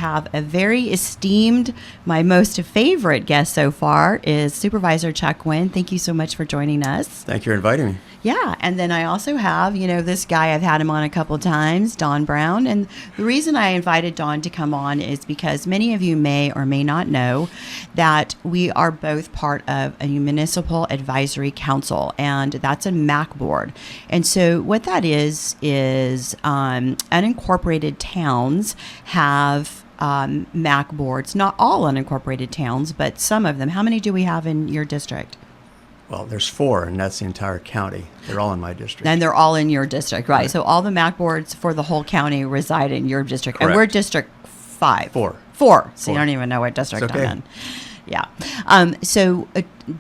have a very esteemed, my most favorite guest so far is Supervisor Chuck Winn. Thank you so much for joining us. Thank you for inviting me. Yeah, and then I also have, this guy, I've had him on a couple times, Don Brown. And the reason I invited Don to come on is because many of you may or may not know that we are both part of a municipal advisory council, and that's a MAC board. And so what that is unincorporated towns have MAC boards. Not all unincorporated towns, but some of them. How many do we have in your district? Well, there's 4, and that's the entire county. They're all in my district. And they're all in your district, right? So all the MAC boards for the whole county reside in your district. Correct. And we're District 5. 4. 4. So you don't even know what district It's okay. I'm in. Yeah. So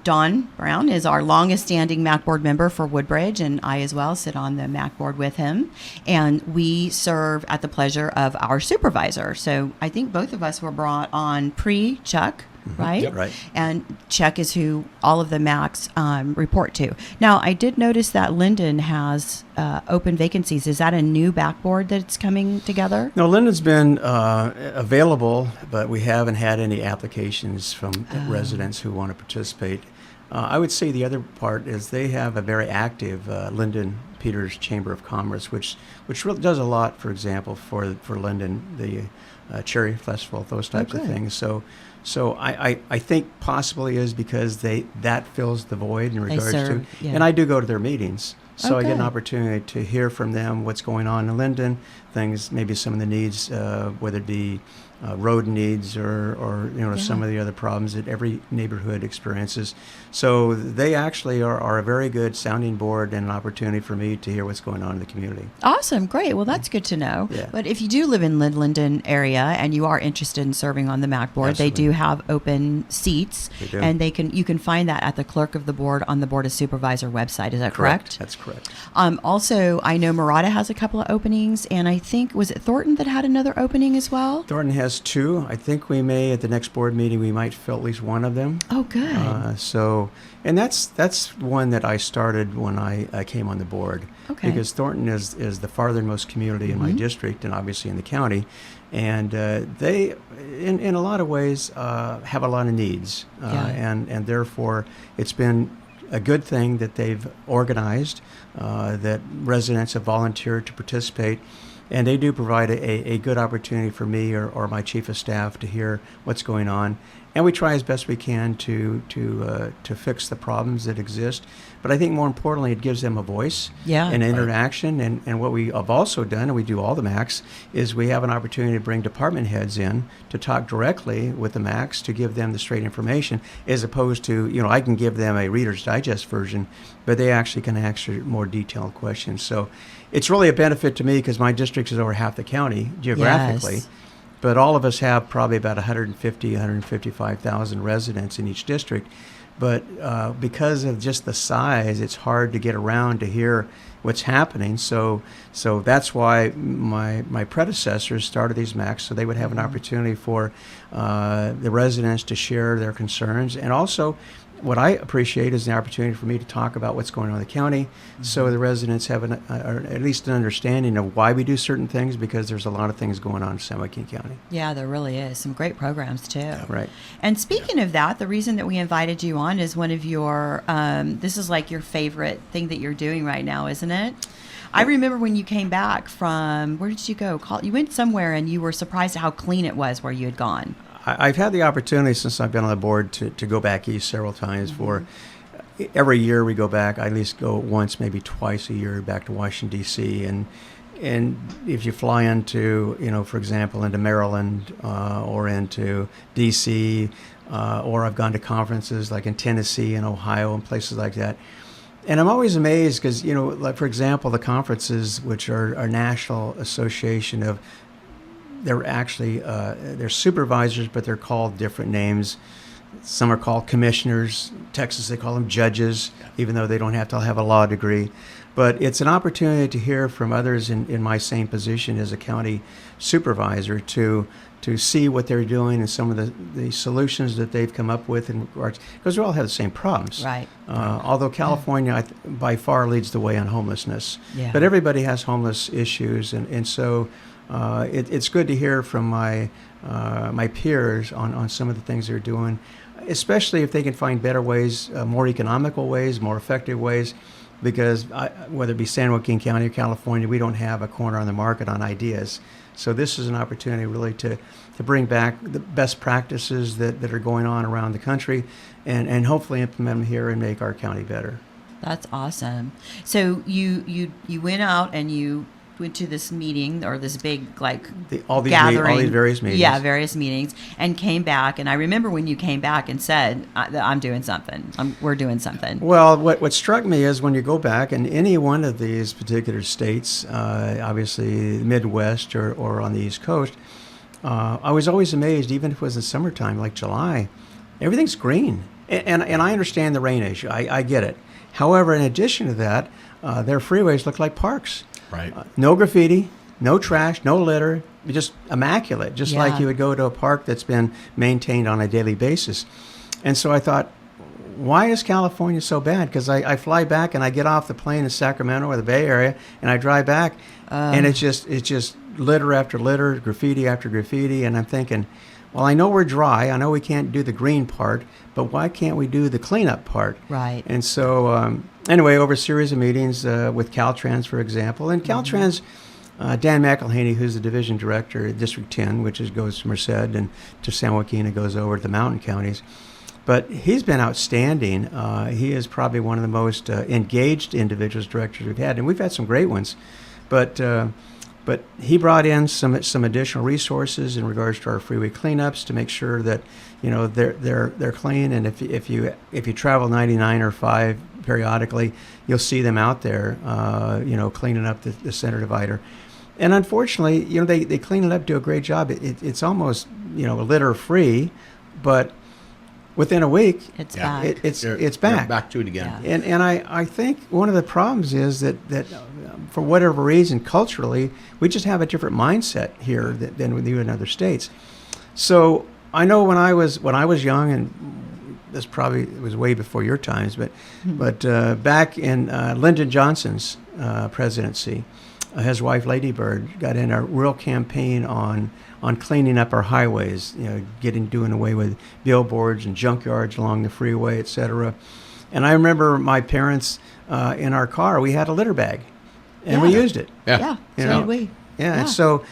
Don Brown is our longest standing MAC board member for Woodbridge, and I as well sit on the MAC board with him. And we serve at the pleasure of our supervisor. So I think both of us were brought on pre-Chuck. Right? Yep. Right. And Chuck is who all of the MACs report to. Now, I did notice that Linden has open vacancies. Is that a new backboard that's coming together? No, Linden's been available, but we haven't had any applications from residents who want to participate. I would say the other part is they have a very active Linden Peters Chamber of Commerce, which really does a lot, for example, for Linden, the Cherry Festival, those types of things. So I think possibly is because that fills the void in regards to, and I do go to their meetings, so I get an opportunity to hear from them what's going on in Linden, things, maybe some of the needs, whether it be road needs or some of the other problems that every neighborhood experiences. So they actually are a very good sounding board and an opportunity for me to hear what's going on in the community. Awesome. Great. Well, that's good to know. Yeah. But if you do live in Linden area and you are interested in serving on the MAC board, Absolutely. they do have open seats. They do. And you can find that at the clerk of the board on the Board of Supervisor website. Is that correct? That's correct. Also, I know Murata has a couple of openings, and I think, was it Thornton that had another opening as well? Thornton has 2. I think we may, at the next board meeting, we might fill at least one of them. Oh, good. And that's one that I started when I came on the board. Okay. Because Thornton is the farthermost community in my district and obviously in the county. And they, in a lot of ways, have a lot of needs. And therefore, it's been a good thing that they've organized, that residents have volunteered to participate. And they do provide a good opportunity for me or my chief of staff to hear what's going on. And we try as best we can to fix the problems that exist. But I think more importantly, it gives them a voice and interaction. And what we have also done, and we do all the MACs, is we have an opportunity to bring department heads in to talk directly with the MACs to give them the straight information, as opposed to, I can give them a Reader's Digest version, but they actually can answer more detailed questions. So it's really a benefit to me because my district is over half the county geographically. Yes. But all of us have probably about 155,000 residents in each district. But because of just the size, it's hard to get around to hear what's happening. So that's why my predecessors started these MACs, so they would have an opportunity for the residents to share their concerns. And also, what I appreciate is the opportunity for me to talk about what's going on in the county, so the residents have at least an understanding of why we do certain things, because there's a lot of things going on in San Joaquin County. Yeah, there really is. Some great programs, too. Right. And speaking of that, the reason that we invited you on is one of your, this is like your favorite thing that you're doing right now, isn't it? I remember when you came back from, where did you go? You went somewhere and you were surprised at how clean it was where you had gone. I've had the opportunity since I've been on the board to go back east several times. For every year we go back, I at least go once, maybe twice a year back to Washington, D.C. And if you fly into, for example, into Maryland or into D.C., or I've gone to conferences like in Tennessee and Ohio and places like that. And I'm always amazed because, like, for example, the conferences, which are our national association of, they're actually, they're supervisors, but they're called different names. Some are called commissioners. Texas, they call them judges, even though they don't have to have a law degree. But it's an opportunity to hear from others in my same position as a county supervisor to see what they're doing and some of the solutions that they've come up with in regards, because we all have the same problems. Right. Although California by far leads the way on homelessness. Yeah. But everybody has homeless issues, and so it's good to hear from my peers on some of the things they're doing, especially if they can find better ways, more economical ways, more effective ways, because whether it be San Joaquin County or California, we don't have a corner on the market on ideas. So this is an opportunity really to bring back the best practices that are going on around the country and hopefully implement them here and make our county better. That's awesome. So you went out and you went to this meeting or this big All these gathering, various meetings. Yeah, various meetings, and came back. And I remember when you came back and said, "I'm doing something. We're doing something." Well, what struck me is when you go back in any one of these particular states, obviously the Midwest or on the East Coast, I was always amazed, even if it was in summertime, like July, everything's green. And I understand the rain issue. I get it. However, in addition to that, their freeways look like parks. Right. No graffiti, no trash, no litter, just immaculate, just like you would go to a park that's been maintained on a daily basis. And so I thought, why is California so bad? Because I fly back and I get off the plane in Sacramento or the Bay Area and I drive back and it's just litter after litter, graffiti after graffiti. And I'm thinking, well, I know we're dry. I know we can't do the green part, but why can't we do the cleanup part? Right. And so, anyway, over a series of meetings with Caltrans, for example, and Caltrans, Dan McElhaney, who's the division director at District 10, which goes to Merced and to San Joaquin and goes over to the mountain counties. But he's been outstanding. He is probably one of the most engaged individuals, directors we've had, and we've had some great ones. But he brought in some additional resources in regards to our freeway cleanups to make sure that they're clean. And if you travel 99 or 5 periodically, you'll see them out there, cleaning up the center divider. And unfortunately, they clean it up, do a great job. It's almost litter free, but within a week, it's back. It's back. Back to it again. Yeah. And I think one of the problems is that for whatever reason, culturally, we just have a different mindset here than we do in other states. So I know when I was young, and this probably was way before your times, but back in Lyndon Johnson's presidency, his wife Lady Bird got in a real campaign on cleaning up our highways, doing away with billboards and junkyards along the freeway, et cetera. And I remember my parents in our car, we had a litter bag, and we used it. Yeah. So did we. Yeah. And so,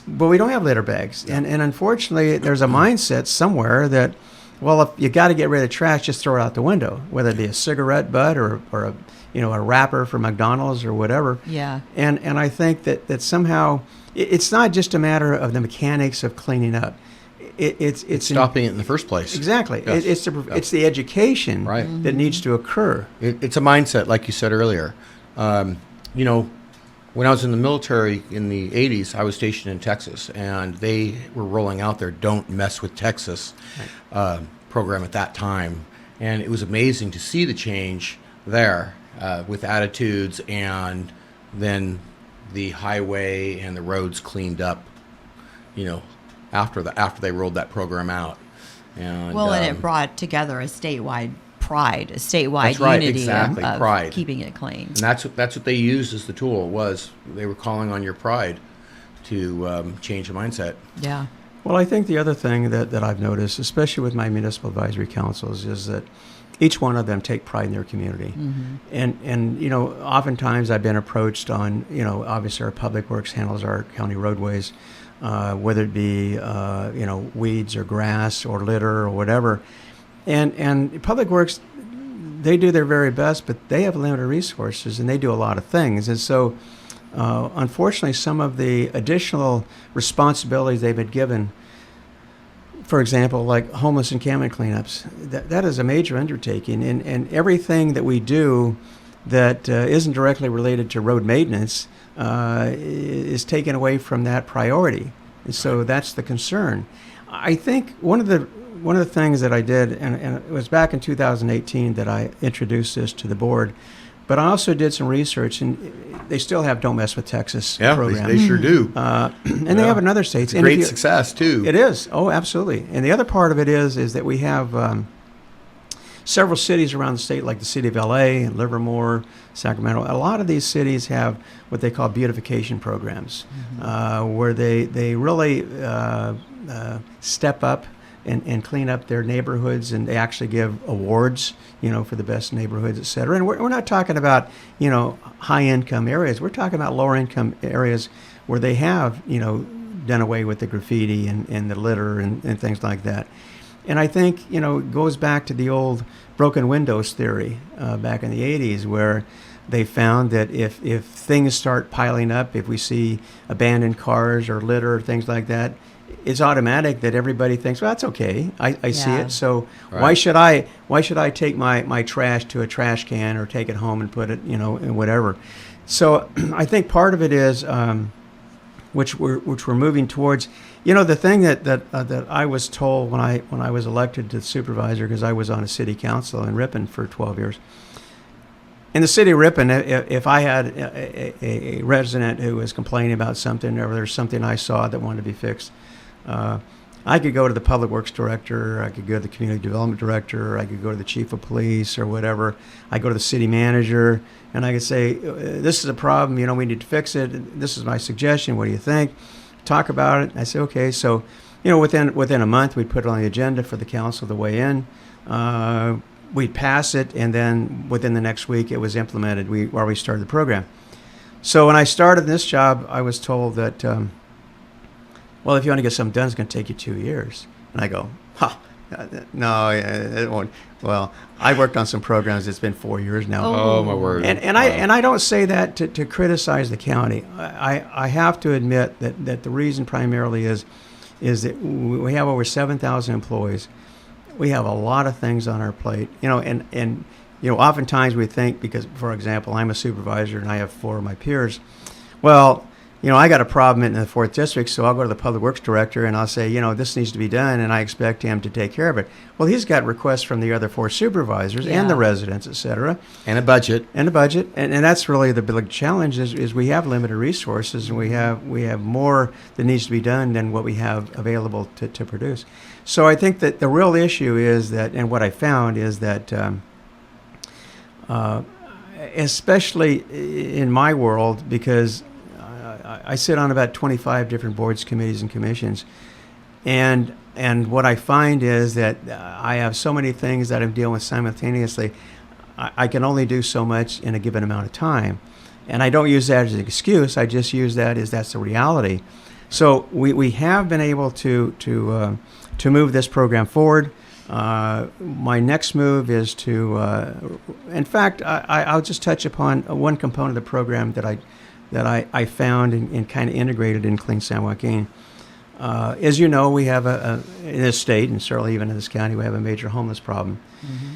but we don't have litter bags, and unfortunately, there's a mindset somewhere that, well, if you got to get rid of trash, just throw it out the window, whether it be a cigarette butt or a wrapper for McDonald's or whatever. Yeah. And I think that somehow it's not just a matter of the mechanics of cleaning up. It's stopping it in the first place. Exactly. Yes. It's the education Right. that needs to occur. It's a mindset, like you said earlier. When I was in the military in the 80s, I was stationed in Texas, and they were rolling out their Don't Mess with Texas program at that time. And it was amazing to see the change there with attitudes, and then the highway and the roads cleaned up, after they rolled that program out. And, and it brought together a statewide pride, a statewide that's right, unity exactly, of pride. keeping it clean. And that's what they used as the tool. Was they were calling on your pride to change the mindset. Yeah. Well, I think the other thing that I've noticed, especially with my municipal advisory councils, is that each one of them take pride in their community. Mm-hmm. And oftentimes I've been approached on, obviously our public works handles our county roadways, whether it be, weeds or grass or litter or whatever. And public works, they do their very best, but they have limited resources and they do a lot of things. And so, unfortunately, some of the additional responsibilities they've been given, for example, like homeless encampment cleanups, that is a major undertaking. And everything that we do that isn't directly related to road maintenance is taken away from that priority. And so that's the concern. I think one of the things that I did, and it was back in 2018 that I introduced this to the board, but I also did some research, and they still have Don't Mess with Texas program. They sure do. And they have in other states. It's a great success, too. It is. Oh, absolutely. And the other part of it is that we have several cities around the state, like the city of LA and Livermore, Sacramento, a lot of these cities have what they call beautification programs, where they really step up and clean up their neighborhoods, and they actually give awards, for the best neighborhoods, et cetera. And we're not talking about, high income areas. We're talking about lower income areas where they have, done away with the graffiti and the litter and things like that. And I think, it goes back to the old broken windows theory back in the 80s, where they found that if things start piling up, if we see abandoned cars or litter or things like that, it's automatic that everybody thinks, well, that's okay. I see it. So why should I take my trash to a trash can or take it home and put it, in whatever. So I think part of it is, which we're moving towards. The thing that I was told when I was elected to supervisor, because I was on a city council in Ripon for 12 years. In the city of Ripon, if I had a resident who was complaining about something, or there's something I saw that wanted to be fixed, I could go to the public works director, I could go to the community development director, I could go to the chief of police or whatever. I go to the city manager, and I could say, this is a problem, we need to fix it. This is my suggestion. What do you think? Talk about it. I say, okay. So, within a month, we'd put it on the agenda for the council to weigh in. We'd pass it, and then within the next week, it was implemented. We started the program. So when I started this job, I was told that, well, if you want to get something done, it's going to take you 2 years. And I go, no, it won't. Well, I worked on some programs. It's been 4 years now. Oh my word! And I don't say that to criticize the county. I have to admit that the reason primarily is that we have over 7,000 employees. We have a lot of things on our plate, and oftentimes we think, because, for example, I'm a supervisor and I have 4 of my peers. Well, I got a problem in the 4th district, so I'll go to the public works director and I'll say, this needs to be done, and I expect him to take care of it. Well, he's got requests from the other 4 supervisors and the residents, et cetera. And a budget. And that's really the big challenge is we have limited resources, and we have more that needs to be done than what we have available to produce. So I think that the real issue is that, and what I found is that, especially in my world, because I sit on about 25 different boards, committees, and commissions, and what I find is that I have so many things that I'm dealing with simultaneously. I can only do so much in a given amount of time, and I don't use that as an excuse. I just use that as that's the reality. So we have been able to move this program forward. My next move is to, in fact, I'll just touch upon one component of the program that I found and kind of integrated in Clean San Joaquin. As you know, we have in this state, and certainly even in this county, we have a major homeless problem. Mm-hmm.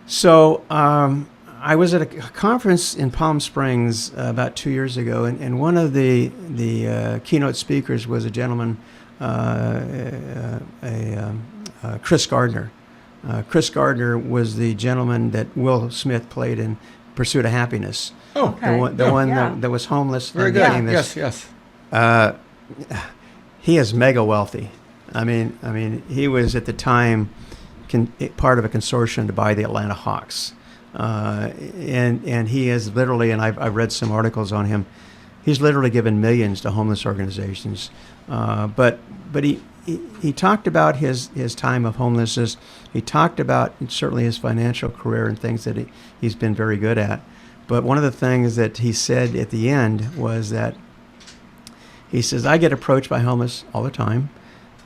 So I was at a conference in Palm Springs about 2 years ago, and one of the keynote speakers was a gentleman, Chris Gardner. Chris Gardner was the gentleman that Will Smith played in Pursuit of Happiness. Oh, okay. The one that was homeless. Very good. Yes. He is mega wealthy. I mean, he was at the time part of a consortium to buy the Atlanta Hawks, and he is literally. And I've read some articles on him. He's literally given millions to homeless organizations. But he talked about his time of homelessness. He talked about certainly his financial career and things that he's been very good at. But one of the things that he said at the end was that he says, I get approached by homeless all the time.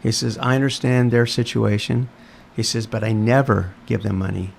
He says, I understand their situation. He says, but I never give them money.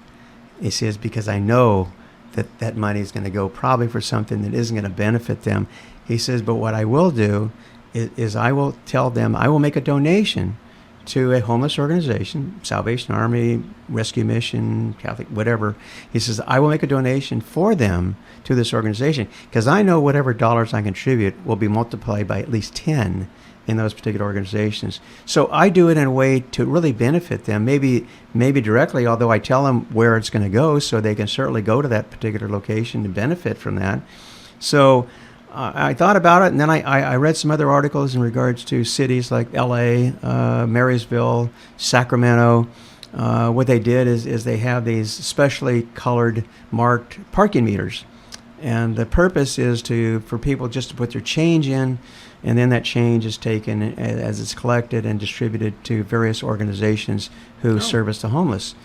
He says, because I know that money is going to go probably for something that isn't going to benefit them. He says, but what I will do is I will tell them, I will make a donation to a homeless organization, Salvation Army, Rescue Mission, Catholic, whatever. He says, I will make a donation for them to this organization because I know whatever dollars I contribute will be multiplied by at least 10 in those particular organizations. So I do it in a way to really benefit them, maybe directly, although I tell them where it's going to go so they can certainly go to that particular location to benefit from that. So I thought about it, and then I read some other articles in regards to cities like LA, Marysville, Sacramento, what they did is they have these specially colored marked parking meters. And the purpose is for people just to put their change in, and then that change is taken as it's collected and distributed to various organizations who service the homeless.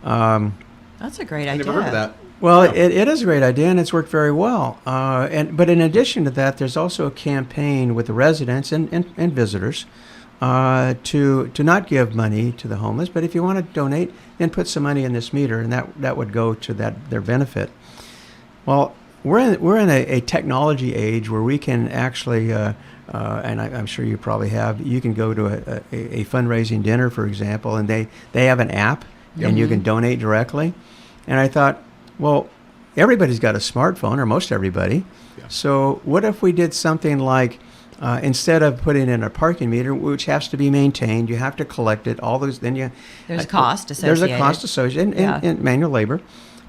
That's a great idea. I never heard of that. Well, it is a great idea, and it's worked very well. But in addition to that, there's also a campaign with the residents and visitors to not give money to the homeless, but if you want to donate, then put some money in this meter, and that would go to their benefit. Well, we're in a technology age where we can actually, and I'm sure you probably have, you can go to a fundraising dinner, for example, and they have an app, and you can donate directly. And I thought, well, everybody's got a smartphone, or most everybody. Yeah. So what if we did something like, instead of putting in a parking meter, which has to be maintained, you have to collect it, all those, then There's a cost associated. There's a cost associated in manual labor.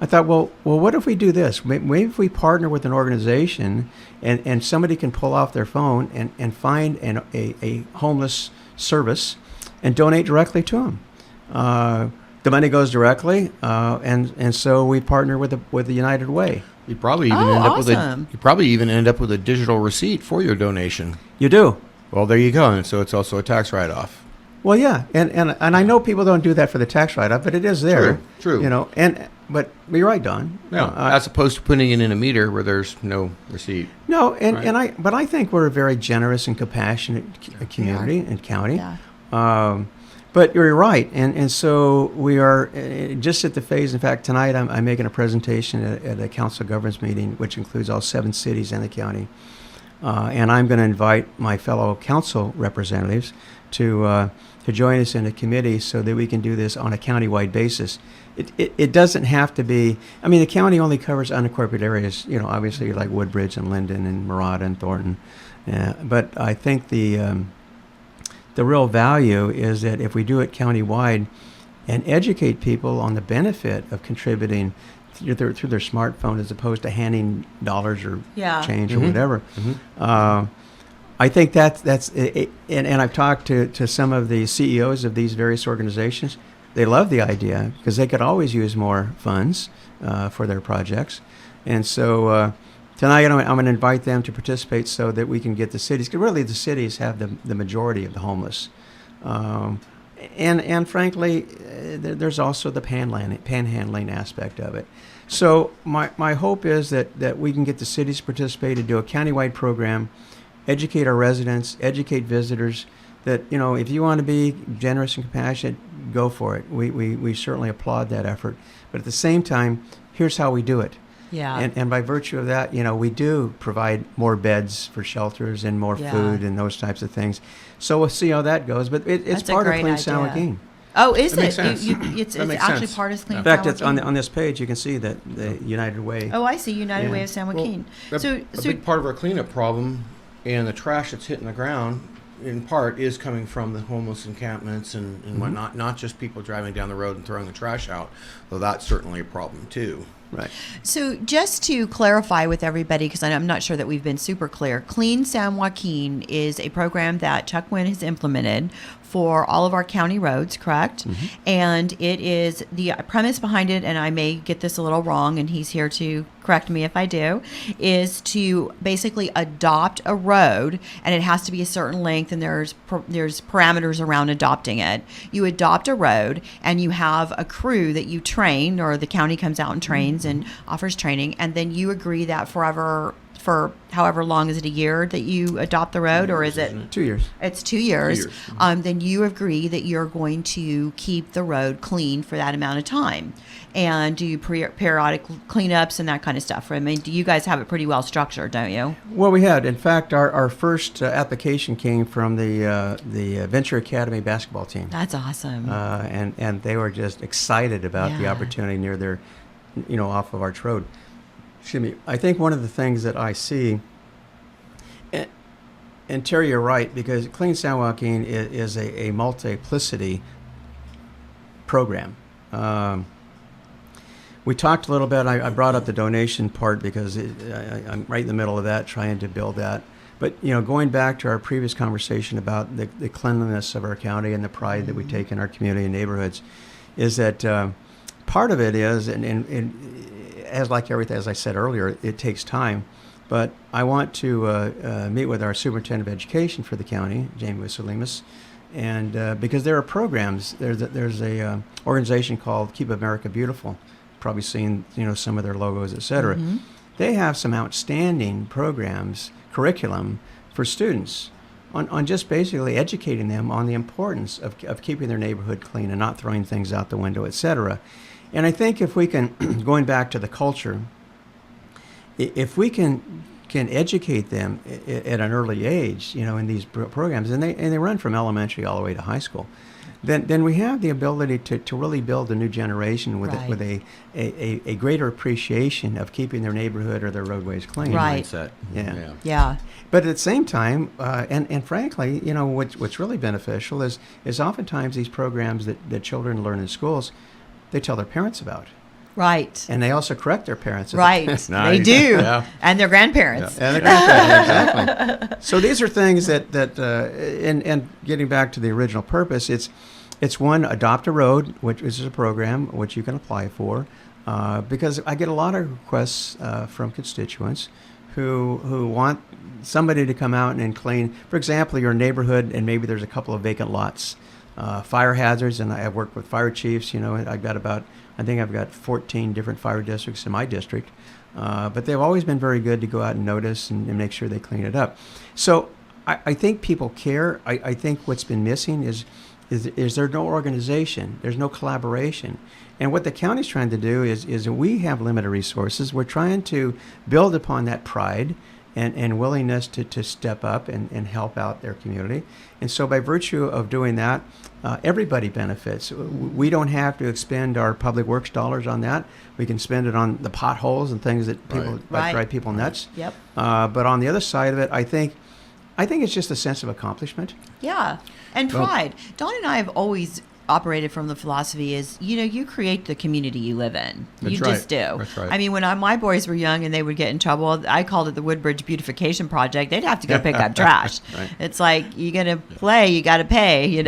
I thought, well, what if we do this? Maybe if we partner with an organization and somebody can pull off their phone and find a homeless service and donate directly to them. The money goes directly, and so we partner with the United Way. You probably even end up with a digital receipt for your donation. You do. Well, there you go. And so it's also a tax write-off. Well, yeah, and I know people don't do that for the tax write-off, but it is there. True. You know, but you're right, Don. Yeah, as opposed to putting it in a meter where there's no receipt. No, Right. but I think we're a very generous and compassionate community and county. Yeah. But you're right, and so we are just at the phase. In fact, tonight I'm making a presentation at a council governance meeting, which includes all 7 cities and the county. And I'm going to invite my fellow council representatives to join us in a committee so that we can do this on a countywide basis. It doesn't have to be. I mean, the county only covers unincorporated areas. You know, obviously like Woodbridge and Linden and Murata and Thornton. But I think the real value is that if we do it countywide and educate people on the benefit of contributing through their smartphone as opposed to handing dollars or change or whatever. I think that's it, and I've talked to some of the CEOs of these various organizations. They love the idea because they could always use more funds for their projects. And so tonight I'm going to invite them to participate so that we can get the cities, because really the cities have the majority of the homeless. And frankly, there's also the panhandling aspect of it. So my hope is that we can get the cities to participate and do a countywide program, educate our residents, educate visitors, that, you know, if you want to be generous and compassionate, go for it. We certainly applaud that effort. But at the same time, here's how we do it. Yeah. And by virtue of that, you know, we do provide more beds for shelters and more food and those types of things. So we'll see how that goes. But it's That's part a of great Clean San idea. Joaquin. Oh, is That it? makes sense. It's That makes actually sense. part of Clean In San fact, it's Joaquin? on this page. You can see that the United Way. Oh, I see. United Yeah. Way of San Joaquin. A So big part of our cleanup problem and the trash that's hitting the ground, in part, is coming from the homeless encampments and whatnot, not just people driving down the road and throwing the trash out, though that's certainly a problem too. Right. So just to clarify with everybody, because I'm not sure that we've been super clear, Clean San Joaquin is a program that Chuck Winn has implemented for all of our county roads, correct? And it is the premise behind it, and I may get this a little wrong, and he's here to correct me if I do, is to basically adopt a road, and it has to be a certain length, and there's parameters around adopting it. You adopt a road, and you have a crew that you train, or the county comes out and trains and offers training, and then you agree that for however long, is it a year that you adopt the road, or is it 2 years. It's 2 years. 2 years. Then you agree that you're going to keep the road clean for that amount of time, and do periodic cleanups and that kind of stuff. I mean, you guys have it pretty well structured, don't you? Well, we had. In fact, our first application came from the Venture Academy basketball team. That's awesome. And they were just excited about the Yeah. opportunity near their, off of Arch Road. Excuse me. I think one of the things that I see, and Terry, you're right, because Clean San Joaquin is a multiplicity program. We talked a little bit. I brought up the donation part because I'm right in the middle of that, trying to build that. But going back to our previous conversation about the cleanliness of our county and the pride that we take in our community and neighborhoods, is that part of it is, and as like everything, as I said earlier, it takes time. But I want to meet with our superintendent of education for the county, Jamie Wisselimus, and because there are programs. There's a organization called Keep America Beautiful. Probably seen some of their logos, et cetera. Mm-hmm. They have some outstanding programs, curriculum for students on just basically educating them on the importance of keeping their neighborhood clean and not throwing things out the window, et cetera. And I think if we can, going back to the culture, if we can educate them at an early age, in these programs, and they run from elementary all the way to high school, then we have the ability to really build a new generation with a greater appreciation of keeping their neighborhood or their roadways clean. Right. Mindset. Yeah. But at the same time, and frankly, what's really beneficial is oftentimes these programs that children learn in schools, they tell their parents about. Right. And they also correct their parents. Right. Nice. They do. Yeah. And their grandparents. And the grandparents, exactly. So these are things that and getting back to the original purpose, it's one, Adopt a Road, which is a program which you can apply for, because I get a lot of requests from constituents who want somebody to come out and clean, for example, your neighborhood, and maybe there's a couple of vacant lots, fire hazards, and I've worked with fire chiefs. I think I've got 14 different fire districts in my district, but they've always been very good to go out and notice and make sure they clean it up. So I think people care. I think what's been missing is there no organization, there's no collaboration. And what the county's trying to do is we have limited resources. We're trying to build upon that pride and willingness to step up and help out their community. And so by virtue of doing that, everybody benefits. We don't have to expend our public works dollars on that. We can spend it on the potholes and things that drive people nuts. Yep. But on the other side of it, I think it's just a sense of accomplishment. Yeah. And pride. Dawn and I have always operated from the philosophy is, you create the community you live in. That's you right. just do. That's right. I mean, when my boys were young and they would get in trouble, I called it the Woodbridge Beautification Project. They'd have to go pick up trash. Right. It's like, you're going to play, you got to pay,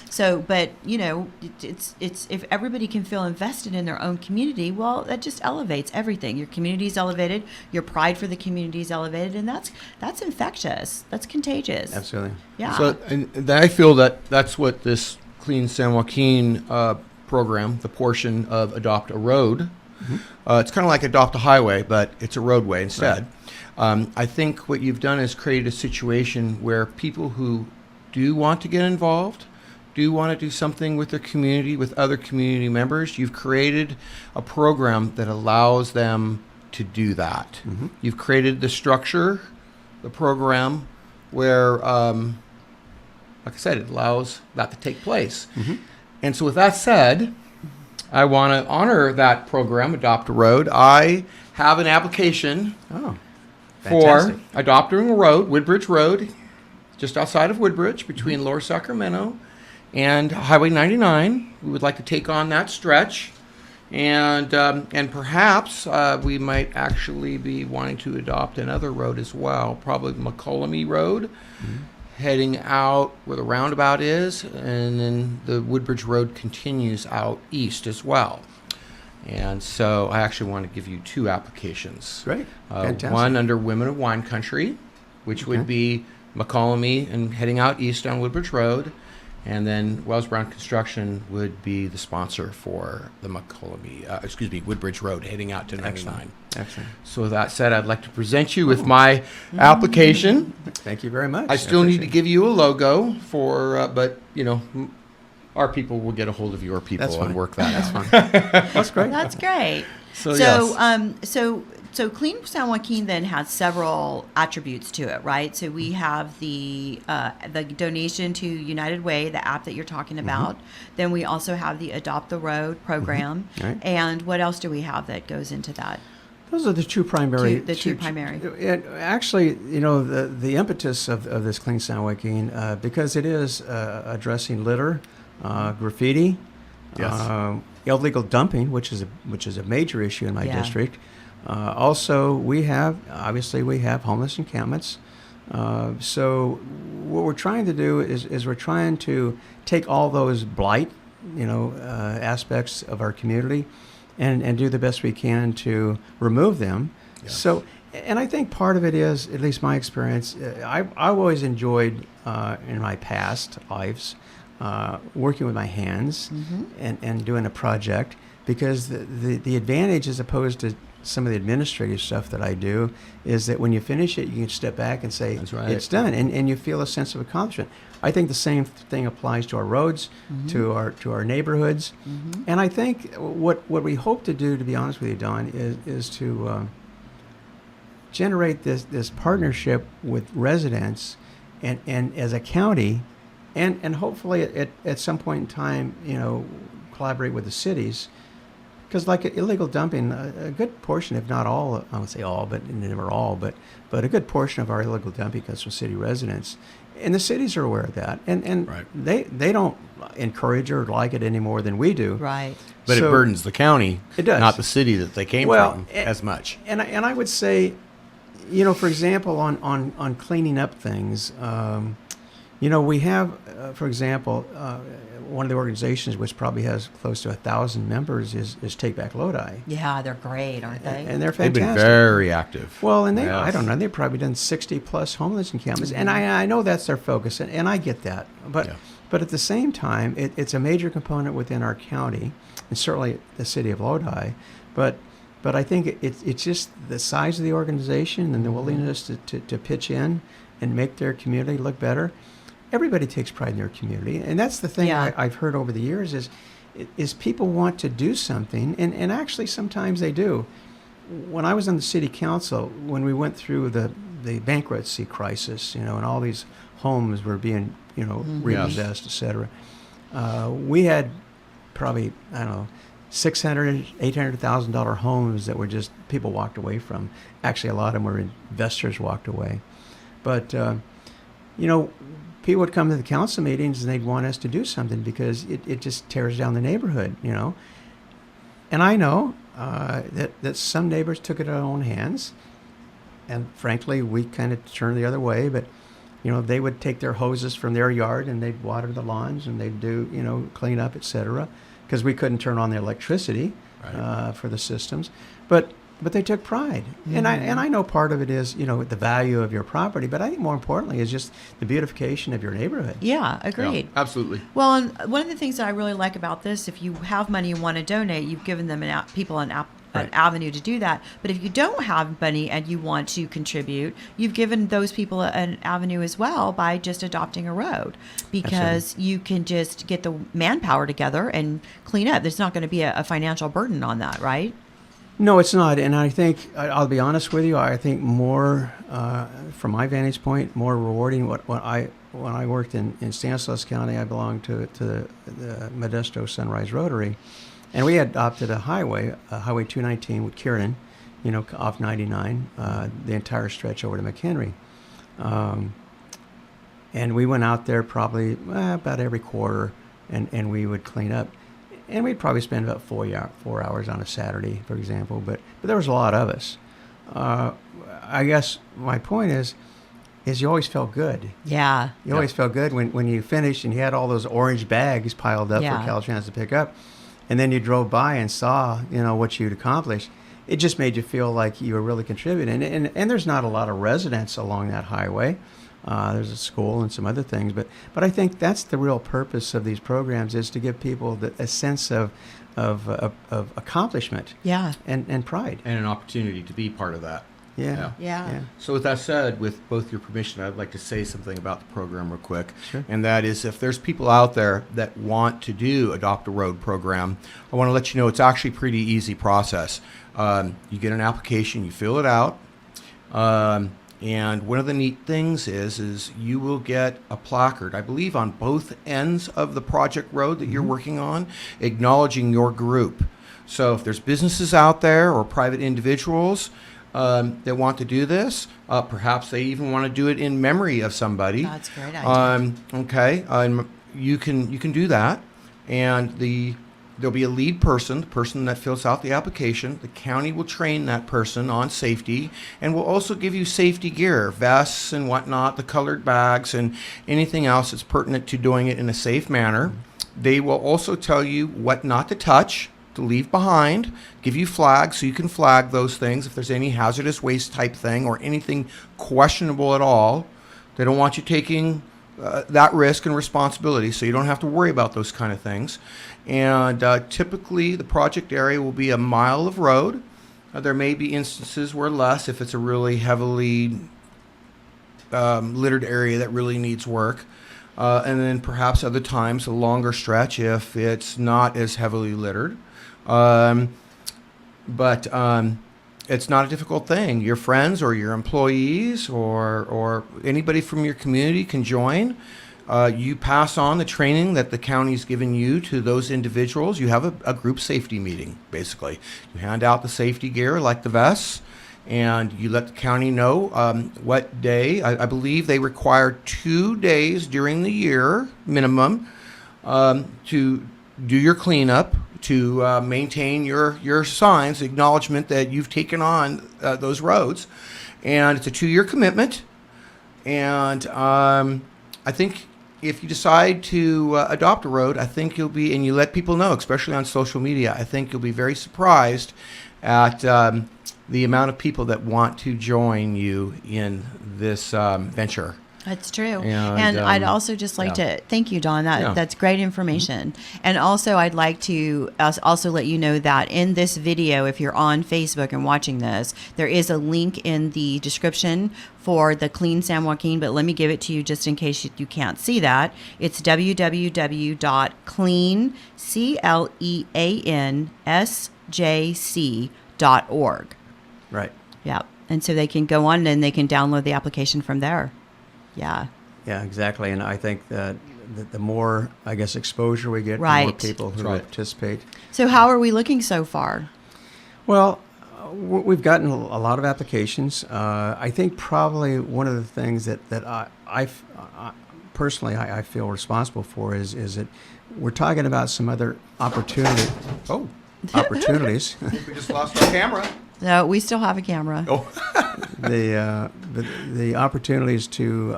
So, but, it's if everybody can feel invested in their own community, well, that just elevates everything. Your community's elevated, your pride for the community is elevated, and that's infectious. That's contagious. Absolutely. Yeah. So, and I feel that's what this Clean San Joaquin program, the portion of Adopt a Road. Mm-hmm. It's kind of like Adopt a Highway, but it's a roadway instead. Right. I think what you've done is created a situation where people who do want to get involved, do want to do something with their community, with other community members, you've created a program that allows them to do that. Mm-hmm. You've created the structure, the program, where like I said, it allows that to take place. Mm-hmm. And so with that said, I want to honor that program, Adopt a Road. I have an application for adopting a road, Woodbridge Road, just outside of Woodbridge, between Lower Sacramento and Highway 99. We would like to take on that stretch. And perhaps we might actually be wanting to adopt another road as well, probably McCollum Road. Mm-hmm. Heading out where the roundabout is, and then the Woodbridge Road continues out east as well. And so I actually want to give you two applications. Great. Fantastic. One under Women of Wine Country, which would be McCollum and heading out east on Woodbridge Road. And then Wells Brown Construction would be the sponsor for the Woodbridge Road heading out to 99. Excellent. So with that said, I'd like to present you with my application. Thank you very much. I still need to give you a logo but our people will get a hold of your people and work that out. That's great. That's great. So Clean San Joaquin then has several attributes to it, right? So we have the donation to United Way, the app that you're talking about. Mm-hmm. Then we also have the Adopt the Road program. Mm-hmm. Right. And what else do we have that goes into that? Those are the two primary. Two primary. Actually, the impetus of this Clean San Joaquin, because it is addressing litter, graffiti, illegal dumping, which is a major issue in my district. Also, we have homeless encampments. So what we're trying to do is we're trying to take all those blight aspects of our community, and do the best we can to remove them. Yeah. So, and I think part of it is, at least my experience, I've always enjoyed in my past lives working with my hands and doing a project, because the advantage, as opposed to some of the administrative stuff that I do, is that when you finish it, you can step back and say, That's right. it's done, and you feel a sense of accomplishment. I think the same thing applies to our roads, to our neighborhoods, and I think what we hope to do, to be honest with you, Don, is to generate this partnership with residents, and as a county, and hopefully at some point in time, collaborate with the cities. Because like illegal dumping, a good portion, if not all, I would say all, but never all, but a good portion of our illegal dumping comes from city residents. And the cities are aware of that. And Right. they don't encourage or like it any more than we do. Right. But So- it burdens the county, It does. not the city that they came Well, from, and- as much. And I would say, for example, on cleaning up things, we have, for example, one of the organizations which probably has close to 1,000 members is Take Back Lodi. Yeah, they're great, aren't they? And they're They've fantastic. been very active. Well, and I Yes. don't know, they've probably done 60 plus homeless encampments, and I know that's their focus, and I get that. But Yeah. but at the same time, it's a major component within our county, and certainly the city of Lodi. But I think it's just the size of the organization and the willingness to pitch in and make their community look better. Everybody takes pride in their community, and that's the thing Yeah. I've heard over the years is people want to do something, and actually sometimes they do. When I was on the city council, when we went through the bankruptcy crisis, and all these homes were being, repossessed, et cetera, we had probably, I don't know, $600,000, $800,000 homes that were just people walked away from. Actually, a lot of them were investors walked away. But, people would come to the council meetings and they'd want us to do something because it just tears down the neighborhood, And I know that some neighbors took it in their own hands. And frankly, we kind of turned the other way. But, they would take their hoses from their yard and they'd water the lawns and they'd do, clean up, et cetera, because we couldn't turn on the electricity for the systems. But they took pride, and I know part of it is the value of your property, but I think more importantly is just the beautification of your neighborhood. Yeah, agreed. Yeah, absolutely. Well, and one of the things that I really like about this, if you have money and want to donate, you've given them people an avenue to do that. But if you don't have money and you want to contribute, you've given those people an avenue as well by just adopting a road, because you can just get the manpower together and clean up. There's not going to be a financial burden on that, right? No, it's not, and I think I'll be honest with you. I think more, from my vantage point, more rewarding. When I worked in Stanislaus County, I belonged to the Modesto Sunrise Rotary, and we adopted a highway, Highway 219 with Kieran, off 99, the entire stretch over to McHenry, and we went out there probably about every quarter, and we would clean up. And we'd probably spend about 4 hours on a Saturday, for example. But there was a lot of us. I guess my point is you always felt good. Yeah. You always felt good when you finished and you had all those orange bags piled up Yeah. for Caltrans to pick up. And then you drove by and saw, what you'd accomplished. It just made you feel like you were really contributing. And there's not a lot of residents along that highway. There's a school and some other things, but I think that's the real purpose of these programs, is to give people a sense of accomplishment, and pride. And an opportunity to be part of that. Yeah. So with that said, with both your permission, I'd like to say something about the program real quick. Sure. And that is, if there's people out there that want to do Adopt a Road program, I want to let you know it's actually a pretty easy process. You get an application, you fill it out. And one of the neat things is you will get a placard, I believe, on both ends of the project road that you're working on, acknowledging your group. So if there's businesses out there or private individuals that want to do this, perhaps they even want to do it in memory of somebody. That's a great idea. Okay, you can do that, and there'll be a lead person, the person that fills out the application. The county will train that person on safety, and will also give you safety gear, vests and whatnot, the colored bags, and anything else that's pertinent to doing it in a safe manner. They will also tell you what not to touch, to leave behind, give you flags so you can flag those things if there's any hazardous waste type thing or anything questionable at all. They don't want you taking that risk and responsibility, so you don't have to worry about those kind of things. And typically the project area will be a mile of road. There may be instances where less if it's a really heavily littered area that really needs work. And then perhaps other times a longer stretch if it's not as heavily littered. But it's not a difficult thing. Your friends or your employees or anybody from your community can join. You pass on the training that the county's given you to those individuals. You have a group safety meeting, basically. You hand out the safety gear like the vests, and you let the county know what day. I believe they require 2 days during the year, minimum, to do your cleanup, to maintain your signs, acknowledgement that you've taken on those roads. And it's a 2-year commitment. And I think if you decide to adopt a road, I think you'll be, and you let people know, especially on social media, I think you'll be very surprised at the amount of people that want to join you in this venture. That's true. And, I'd also just like to thank you, Don. That's great information. And also, I'd like to also let you know that in this video, if you're on Facebook and watching this, there is a link in the description for the Clean San Joaquin, but let me give it to you just in case you can't see that. It's www.cleansjc.org. Right. Yeah. And so they can go on and they can download the application from there. Yeah. Yeah, exactly. And I think that the more, I guess, exposure we get, the more Right. people who participate. So how are we looking so far? Well, we've gotten a lot of applications. I think probably one of the things that I personally I feel responsible for is that we're talking about some other opportunities. We just lost our camera. No, we still have a camera. Oh. The opportunities to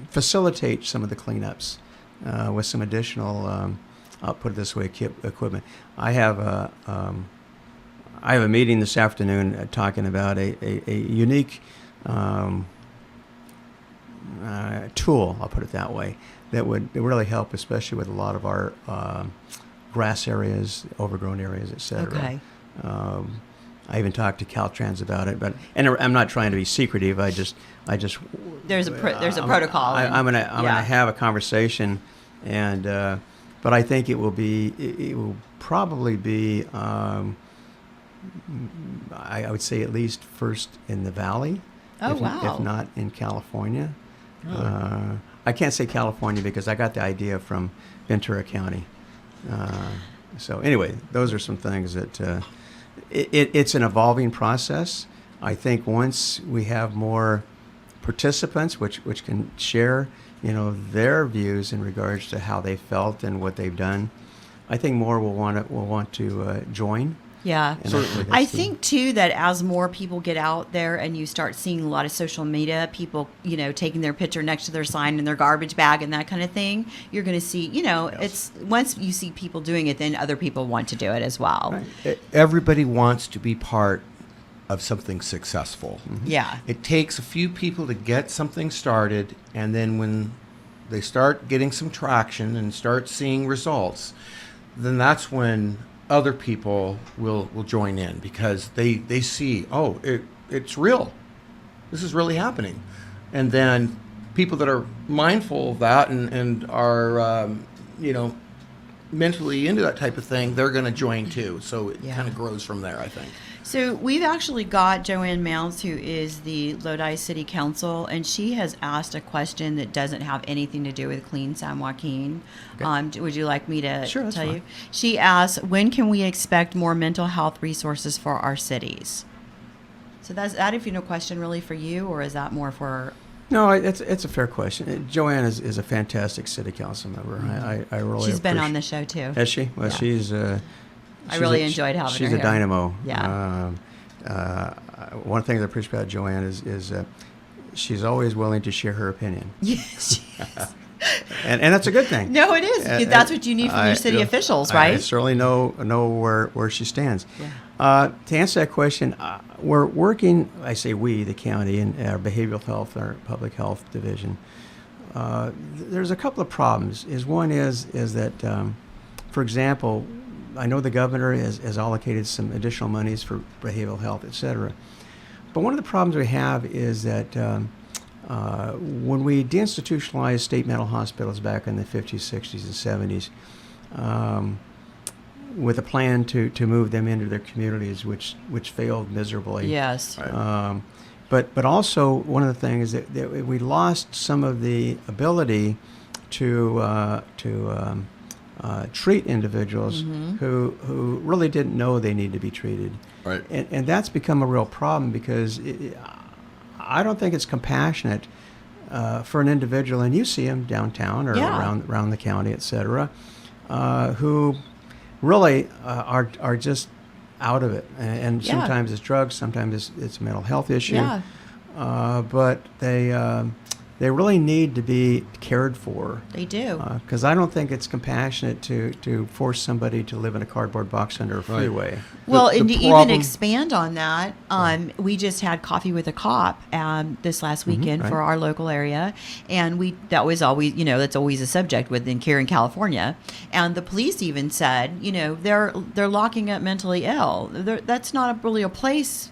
facilitate some of the cleanups with some additional, I'll put it this way, equipment. I have a meeting this afternoon talking about a unique tool, I'll put it that way, that would really help, especially with a lot of our grass areas, overgrown areas, et cetera. Okay. I even talked to Caltrans about it, and I'm not trying to be secretive. I just There's a protocol. I'm gonna have a conversation, and but I think it will probably be I would say at least first in the Valley. Oh, wow. If not in California. I can't say California because I got the idea from Ventura County. So anyway, those are some things that it's an evolving process. I think once we have more participants, which can share, their views in regards to how they felt and what they've done, I think more will want to join. Yeah. And I think, too, that as more people get out there and you start seeing a lot of social media, people, taking their picture next to their sign in their garbage bag and that kind of thing, you're going to see, it's once you see people doing it, then other people want to do it as well. Right. Everybody wants to be part of something successful. Mm-hmm. Yeah. It takes a few people to get something started, and then when they start getting some traction and start seeing results, then that's when other people will join in, because they see, it's real. This is really happening. And then people that are mindful of that and are, mentally into that type of thing, they're going to join too. So it kind of grows from there, I think. So we've actually got Joanne Mounts, who is the Lodi City Council, and she has asked a question that doesn't have anything to do with Clean San Joaquin. Okay. Would you like me to tell you? Fine. She asks, when can we expect more mental health resources for our cities? So that's that, if question really for you, or is that more for... No, it's a fair question. Joanne is a fantastic city council member. Mm-hmm. I really She's been on the show too. Has she? Well, yeah. I really enjoyed having her She's here. a dynamo. Yeah. One thing that I appreciate about Joanne is she's always willing to share her opinion. Yes, she is. and that's a good thing. No, it is. That's what you need from your city officials, right? I certainly know where she stands. Yeah. To answer that question, we're working. I say we, the county, and our behavioral health, our public health division. There's a couple of problems. One is that, for example, I know the governor has allocated some additional monies for behavioral health, et cetera. But one of the problems we have is that when we deinstitutionalized state mental hospitals back in the 50s, 60s, and 70s, with a plan to move them into their communities, which failed miserably. Yes. Right. But also one of the things that we lost some of the ability to treat individuals who really didn't know they need to be treated. Right. And that's become a real problem because I don't think it's compassionate for an individual, and you see them downtown or around the county, et cetera, who really are just out of it. And sometimes it's drugs, sometimes it's a mental health issue. Yeah. But they really need to be cared for. They do. Because I don't think it's compassionate to force somebody to live in a cardboard box under a freeway. Well, The and to even problem- expand on that, we just had coffee with a cop this last weekend right. for our local area, and that was always, that's always a subject within here in California. And the police even said, they're locking up mentally ill. That's not really a place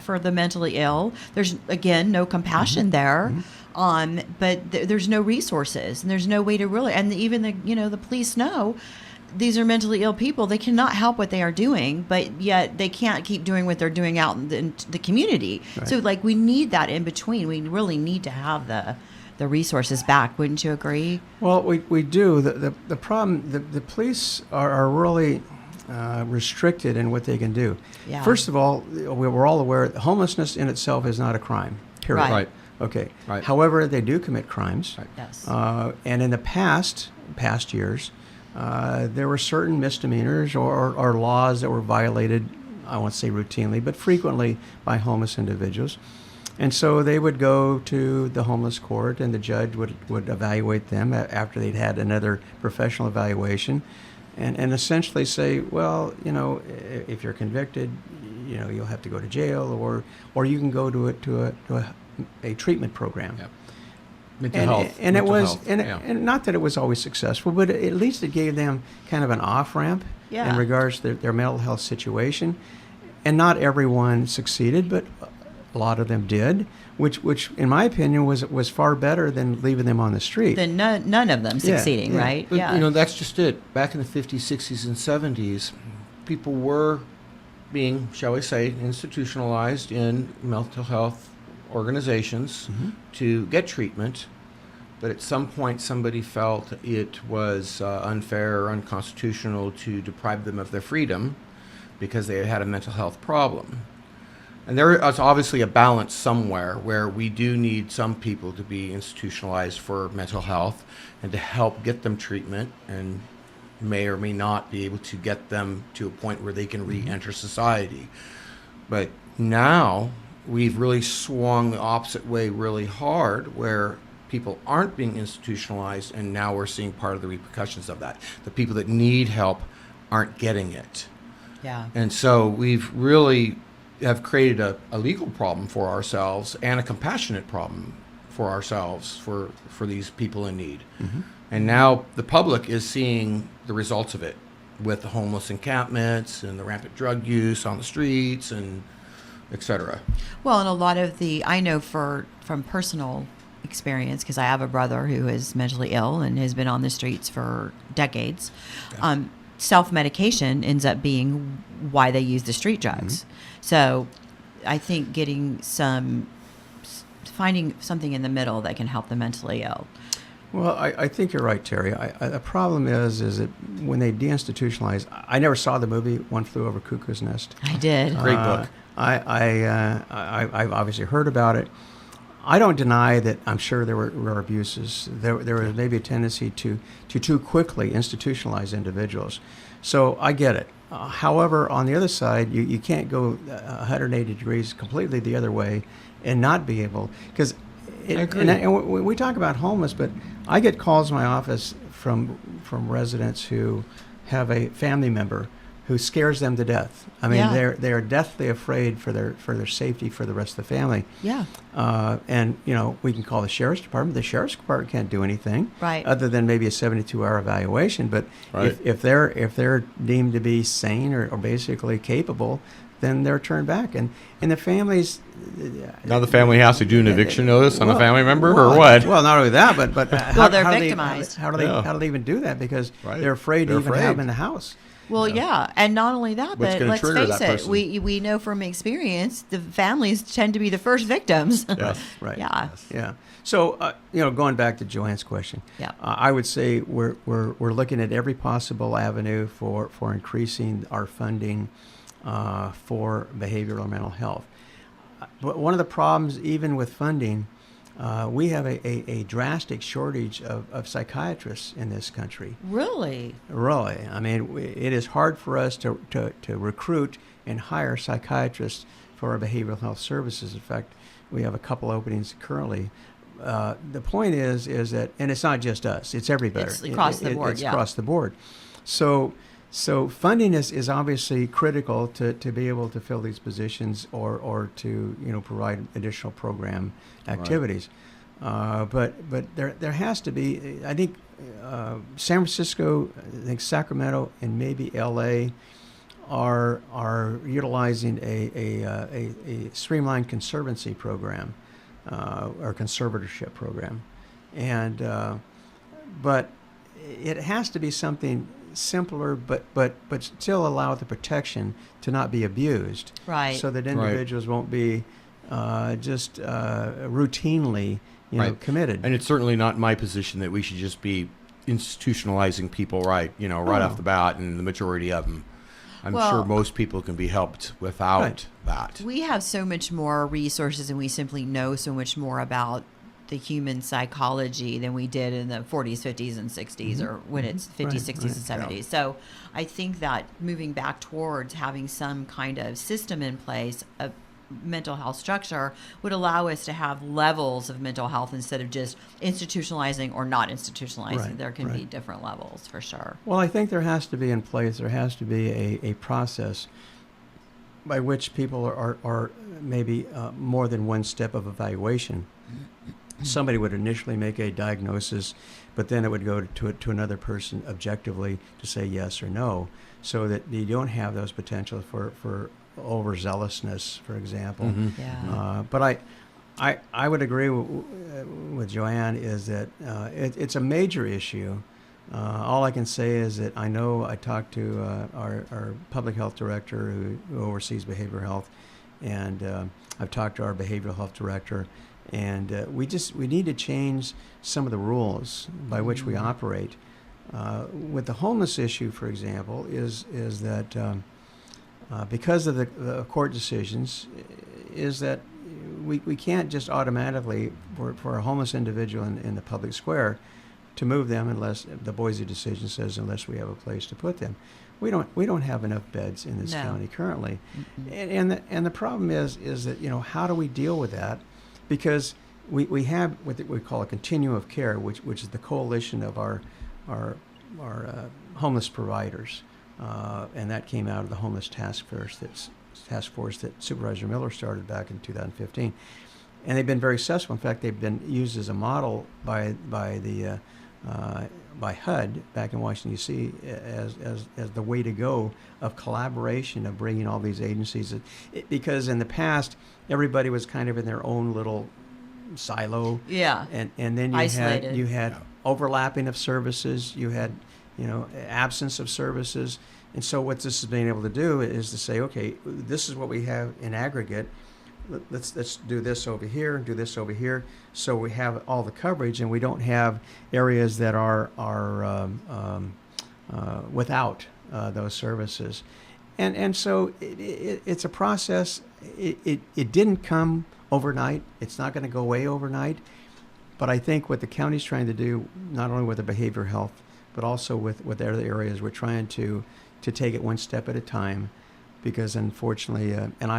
for the mentally ill. There's again no compassion there. But there's no resources, and there's no way to really, and even the police know these are mentally ill people. They cannot help what they are doing, but yet they can't keep doing what they're doing out in the community. Right. So we need that in between. We really need to have the resources back. Wouldn't you agree? Well, we do. The problem, the police are really restricted in what they can do. Yeah. First of all, we're all aware that homelessness in itself is not a crime, period. Right. Okay. Right. However, they do commit crimes. Right. Yes. And in the past years, there were certain misdemeanors or laws that were violated, I won't say routinely, but frequently by homeless individuals. And so they would go to the homeless court, and the judge would evaluate them after they'd had another professional evaluation, and essentially say, well, if you're convicted, you'll have to go to jail, or you can go to a treatment program. Yep. Mental health. And mental it was, health, and not that it was always successful, but at least it gave them kind of an off ramp in regards to their mental health situation. And not everyone succeeded, but a lot of them did, which in my opinion was far better than leaving them on the street. Then none of them succeeding, yeah. right? But, that's just it. Back in the 50s, 60s, and 70s, people were being, shall we say, institutionalized in mental health organizations to get treatment, but at some point somebody felt it was unfair or unconstitutional to deprive them of their freedom because they had a mental health problem. And there is obviously a balance somewhere where we do need some people to be institutionalized for mental health and to help get them treatment, and may or may not be able to get them to a point where they can re-enter society. But now we've really swung the opposite way really hard, where people aren't being institutionalized, and now we're seeing part of the repercussions of that. The people that need help aren't getting it. Yeah. And so we've really have created a legal problem for ourselves and a compassionate problem for ourselves for these people in need. And now the public is seeing the results of it with the homeless encampments and the rampant drug use on the streets and et cetera. Well, and a lot of I know from personal experience, because I have a brother who is mentally ill and has been on the streets for decades. Yeah. Self-medication ends up being why they use the street drugs. So I think finding something in the middle that can help the mentally ill. Well, I think you're right, Terry. The problem is that when they deinstitutionalize, I never saw the movie One Flew Over Cuckoo's Nest. I did. Great book. I've obviously heard about it. I don't deny that I'm sure there were abuses. There was maybe a tendency to too quickly institutionalize individuals. So I get it. However, on the other side, you can't go 180 degrees completely the other way and not be able, because agree. And we talk about homeless, but I get calls in my office from residents who have a family member who scares them to death. I mean, Yeah. they are deathly afraid for their safety for the rest of the family. Yeah. And we can call the sheriff's department. The sheriff's department can't do anything, Right. other than maybe a 72-hour evaluation. But Right. if they're deemed to be sane or basically capable, then they're turned back. And the families. Now the family has to do an eviction notice on a Well, family member, well, or what? Well, not only that, but Well, they're victimized. How do they even do that? Because Right. they're afraid They're to even have afraid. them in the house. Well, yeah, and not only that, What's but gonna let's trigger face that it, person? we know from experience the families tend to be the first victims. Yes. Right. Yeah. Yeah. So, going back to Joanne's question, Yeah. I would say we're looking at every possible avenue for increasing our funding for behavioral and mental health. But one of the problems, even with funding, we have a drastic shortage of psychiatrists in this country. Really? Really, I mean, it is hard for us to recruit and hire psychiatrists for our behavioral health services. In fact, we have a couple openings currently. The point is that, and it's not just us; it's everybody. It's across the board. It's Yeah. across the board. So funding is obviously critical to be able to fill these positions or to provide additional program activities. But there has to be, I think, San Francisco, I think Sacramento, and maybe L.A. are utilizing a streamlined conservancy program or conservatorship program, and but it has to be something simpler, but still allow the protection to not be abused, Right. so that individuals won't be just routinely Right. committed. And it's certainly not my position that we should just be institutionalizing people right off the bat, and the majority of them. I'm Well- sure most people can be helped without Right. that. We have so much more resources, and we simply know so much more about the human psychology than we did in the 40s, 50s, and 60s, or when it's 50s, Right, 60s, and right, 70s. So I think that moving back towards having some kind of system in place, a mental health structure, would allow us to have levels of mental health instead of just institutionalizing or not institutionalizing. Right, There can be right. different levels for sure. Well, I think there has to be in place, there has to be a process by which people are maybe more than one step of evaluation. Somebody would initially make a diagnosis, but then it would go to another person objectively to say yes or no, so that you don't have those potentials for overzealousness, for example. Mhm. Yeah. But I would agree with Joanne is that it's a major issue. All I can say is that I know I talked to our public health director who oversees behavioral health, and I've talked to our behavioral health director, and we need to change some of the rules by which we operate. With the homeless issue, for example, is that because of the court decisions, is that we can't just automatically, for a homeless individual in the public square, to move them unless the Boise decision says unless we have a place to put them. We don't have enough beds in this No. county currently, and the problem is that how do we deal with that? Because we have what we call a continuum of care, which is the coalition of our homeless providers, and that came out of the homeless task force that Supervisor Miller started back in 2015, and they've been very successful. In fact, they've been used as a model by HUD back in Washington D.C. as the way to go of collaboration of bringing all these agencies. Because in the past, everybody was kind of in their own little silo. Yeah. And then Isolated. you had overlapping of services. You had absence of services. And so what this has been able to do is to say, okay, this is what we have in aggregate. Let's do this over here and do this over here, so we have all the coverage, and we don't have areas that are without those services, and so it's a process. It didn't come overnight. It's not going to go away overnight, but I think what the county's trying to do, not only with the behavioral health, but also with other areas, we're trying to take it one step at a time, because unfortunately, and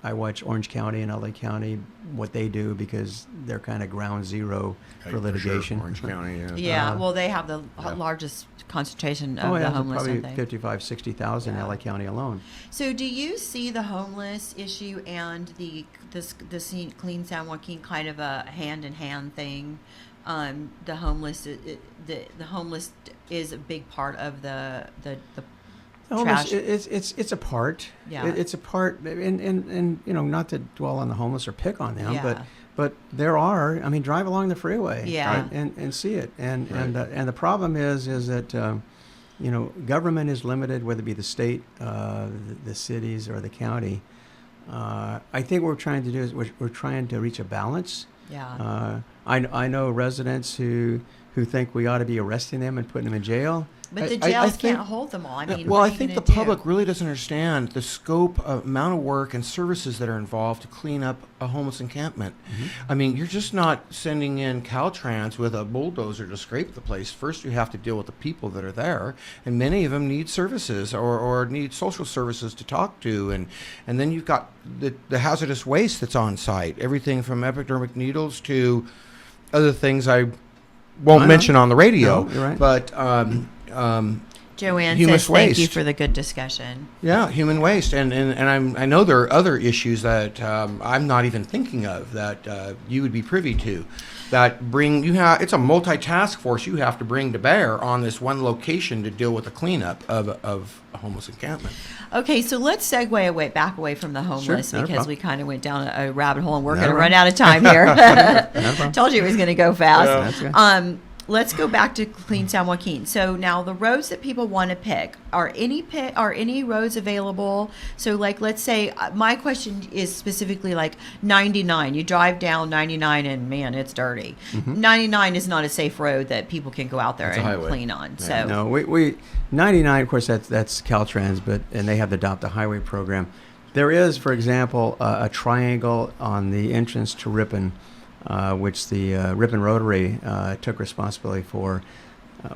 I watch Orange County and LA County what they do because they're kind of ground zero for Sure. litigation. Orange County, yeah. Yeah, well, they have the largest concentration of the homeless, probably don't they? 55, 60,000 in LA County alone. So, do you see the homeless issue and the Clean San Joaquin kind of a hand in hand thing? The homeless, the homeless is a big part of the Homeless, trash. it's a part. Yeah. It's a part, and not to dwell on the homeless or pick on them, Yeah. but there are. I mean, drive along the freeway, Yeah. and see it. And the problem is that government is limited, whether it be the state, the cities, or the county. I think what we're trying to do is we're trying to reach a balance. Yeah. I know residents who think we ought to be arresting them and putting them in jail. But the I jails think- can't hold them all. I mean, well, what I are you think the gonna do? public really doesn't understand the scope, amount of work, and services that are involved to clean up a homeless encampment. I mean, you're just not sending in Caltrans with a bulldozer to scrape the place. First, you have to deal with the people that are there, and many of them need services or need social services to talk to, and then you've got the hazardous waste that's on site, everything from epidermic needles to other things I won't mention on the radio. No, you're right. But Joanne human says thank you waste. for the good discussion. Yeah, human waste, and I know there are other issues that I'm not even thinking of that you would be privy to. That it's a multi-task force you have to bring to bear on this one location to deal with the cleanup of a homeless encampment. Okay, so let's segue back away from the homeless not a because problem. we kind of went down a rabbit hole and we're Not going a to run problem. out of time here. problem. Told you it was going to go fast. That's good. Let's go back to Clean San Joaquin. So now the roads that people want to pick, are any roads available? So like, let's say my question is specifically like 99. You drive down 99 and man, it's dirty. 99 is not a safe road that people can go out there It's a and highway. clean on. Yeah. So No, we 99. Of course, that's Caltrans, and they have the Adopt a Highway program. There is, for example, a triangle on the entrance to Ripon, which the Ripon Rotary took responsibility for.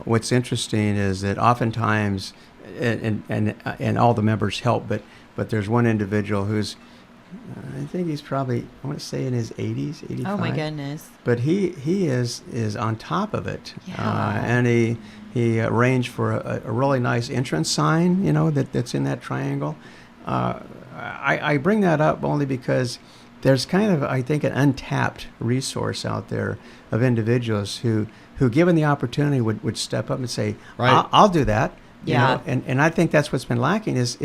What's interesting is that oftentimes, and all the members help, but there's one individual who's, I think he's probably, I want to say in his 80s, 85. oh my goodness. But he is on top of it, Yeah. and he arranged for a really nice entrance sign, that's in that triangle. I bring that up only because there's kind of, I think, an untapped resource out there of individuals who given the opportunity, would step up and say, Right. I'll do that. you Yeah. know? And I think that's what's been lacking is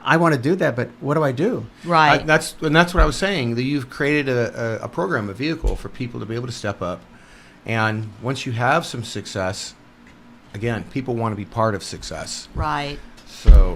I want to do that, but what do I do? Right. That's what I was saying. That you've created a program, a vehicle for people to be able to step up, and once you have some success, again, people want to be part of success. Right.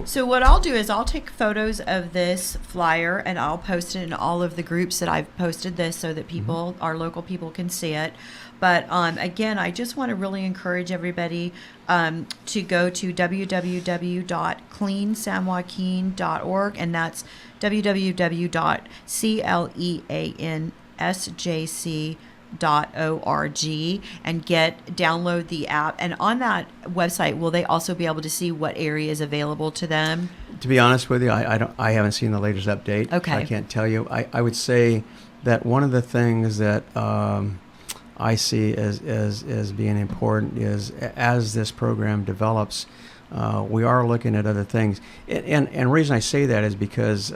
So what I'll do is I'll take photos of this flyer and I'll post it in all of the groups that I've posted this so that people, our local people, can see it. But again, I just want to really encourage everybody to go to www.cleansanjoaquin.org, and that's www.cleansjc.org, and download the app. And on that website, will they also be able to see what area is available to them? To be honest with you, I haven't seen the latest update. Okay. I can't tell you. I would say that one of the things that I see as being important is as this program develops, we are looking at other things. And the reason I say that is because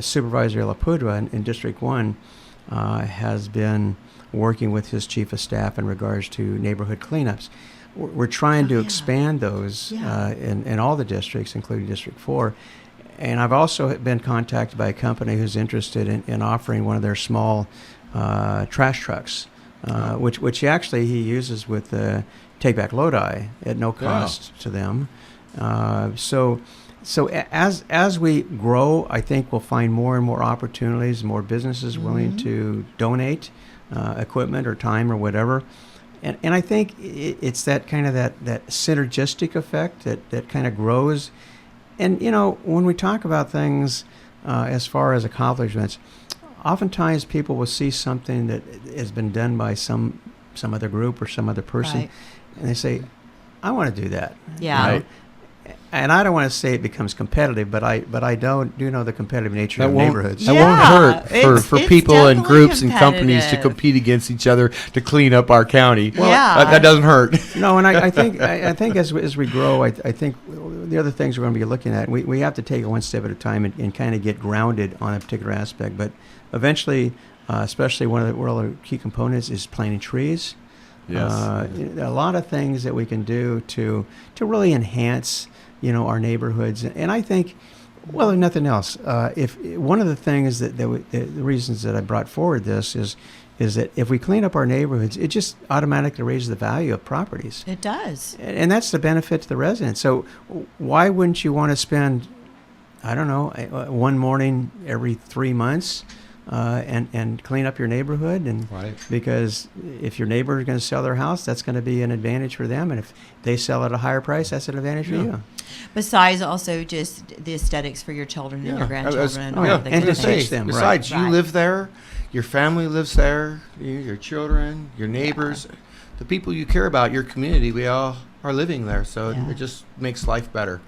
Supervisor Lapudra in District 1 has been working with his chief of staff in regards to neighborhood cleanups. We're trying to expand those in all the districts, including District 4. And I've also been contacted by a company who's interested in offering one of their small trash trucks, which actually he uses with the Take Back Lodi at no cost to them. So as we grow, I think we'll find more and more opportunities, more businesses willing to donate equipment or time or whatever. And I think it's that kind of that synergistic effect that kind of grows. And, when we talk about things as far as accomplishments, oftentimes people will see something that has been done by some other group or some other person, Right. and they say, I want to do that. Yeah. Right? and I don't want to say it becomes competitive, but I do know the competitive nature of won't, neighborhoods. that Yeah, won't hurt for it's people and definitely groups and companies to competitive. compete against each other to clean up our county. Yeah. That doesn't hurt. No, and I think as we grow, I think the other things we're going to be looking at, we have to take it one step at a time and kind of get grounded on a particular aspect. But eventually, especially one of the key components is planting trees. Yes. A lot of things that we can do to really enhance, our neighborhoods. And I think, well, if nothing else, if one of the things the reasons that I brought forward this is that if we clean up our neighborhoods, it just automatically raises the value of properties. It does. And that's the benefit to the residents. So why wouldn't you want to spend, I don't know, one morning every 3 months and clean up your neighborhood? And Right. because if your neighbor is going to sell their house, that's going to be an advantage for them. And if they sell at a higher price, that's an advantage for you. Besides also just the aesthetics for your children and your grandchildren. And all yeah. that And kind to of thing. teach them, right. Besides, Right. you live there, your family lives there, your children, your neighbors, the people you care about, your community. We all are living there, so Yeah. it just makes life better.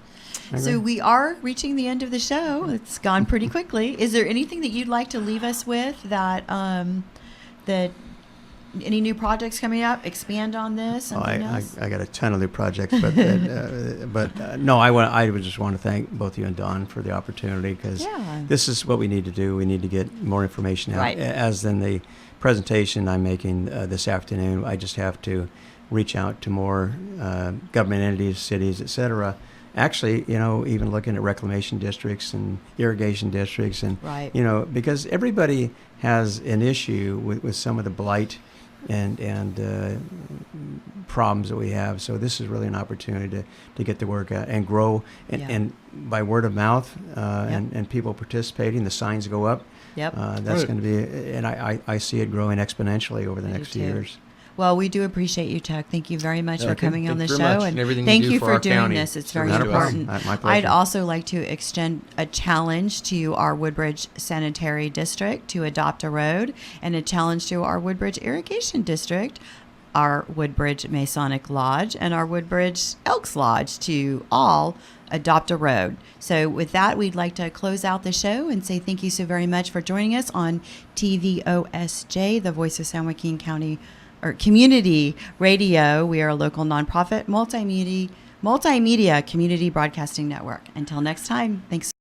So we are reaching the end of the show. It's gone pretty quickly. Is there anything that you'd like to leave us with that any new projects coming up? Expand on this? Something else? I got a ton of new projects, but no, I would just want to thank both you and Dawn for the opportunity, because this is what we need to do. We need to get more information out. Right. As in the presentation I'm making this afternoon, I just have to reach out to more government entities, cities, et cetera. Actually, even looking at reclamation districts and irrigation districts, and Right. Because everybody has an issue with some of the blight and problems that we have. So this is really an opportunity to get the work out and grow, and by word of mouth and people participating, the signs go up. Yep. That's going to be, and I see it growing exponentially over the next few years. Well, we do appreciate you, Chuck. Thank you very much for coming on the Thank you very show, much, and everything thank you do you for for our doing county. this. It's It's very not a important. problem. My pleasure. I'd also like to extend a challenge to our Woodbridge Sanitary District to adopt a road, and a challenge to our Woodbridge Irrigation District, our Woodbridge Masonic Lodge, and our Woodbridge Elks Lodge to all adopt a road. So with that, we'd like to close out the show and say thank you so very much for joining us on TVOSJ, the Voice of San Joaquin County or Community Radio. We are a local nonprofit multimedia community broadcasting network. Until next time, thanks.